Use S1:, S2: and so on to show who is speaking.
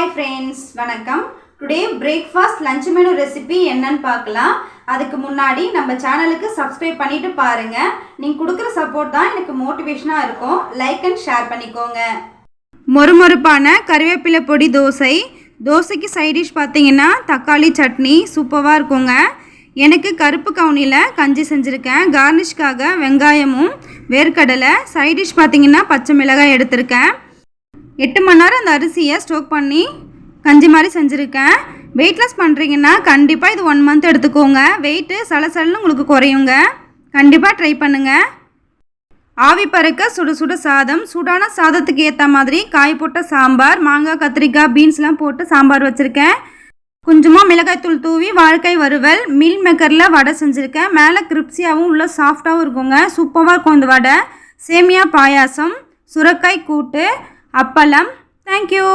S1: Hi friends, வணக்கம். Today breakfast lunch menu recipe என்னன்னு பார்க்கலாம். அதுக்கு முன்னாடி நம்ம சேனலுக்கு subscribe பண்ணிட்டு பாருங்க. நீங்க கொடுக்கிற சப்போர்ட் தான் எனக்கு மோட்டிவேஷனா இருக்கும். லைக் அண்ட் ஷேர் பண்ணிக்கோங்க. மொறுமொறுப்பான கறிவேப்பிலை பொடி தோசை. தோசைக்கு சைட் டிஷ் பார்த்தீங்கன்னா தக்காளி சட்னி சூப்பராக இருக்குங்க. எனக்கு கருப்பு கவுனியில் கஞ்சி செஞ்சுருக்கேன். கார்னிஷ்காக வெங்காயமும் வேர்க்கடலை. சைட் டிஷ் பார்த்தீங்கன்னா பச்சை மிளகாய் எடுத்திருக்கேன். 8 மணி நேரம் அந்த அரிசியை ஸ்டோக் பண்ணி கஞ்சி மாதிரி செஞ்சுருக்கேன். வெயிட் லாஸ் பண்ணுறீங்கன்னா கண்டிப்பாக இது 1 மந்த் எடுத்துக்கோங்க. வெயிட்டு சலசலன்னு உங்களுக்கு குறையுங்க. கண்டிப்பாக ட்ரை பண்ணுங்கள். ஆவி பறக்க சுட சுட சாதம். சூடான சாதத்துக்கு ஏற்ற மாதிரி காய் போட்ட சாம்பார், மாங்காய் கத்திரிக்காய் பீன்ஸ்லாம் போட்டு சாம்பார் வச்சுருக்கேன். கொஞ்சமாக மிளகாய்த்தூள் தூவி வாழைக்காய் வறுவல். மீல் மேக்கரில் வடை செஞ்சுருக்கேன். மேலே கிரிப்ஸியாகவும் உள்ள சாஃப்டாகவும் இருக்குங்க. சூப்பராக இருக்கும் இந்த வடை. சேமியா பாயாசம், சுரைக்காய் கூட்டு, அப்பளம். தேங்க்யூ.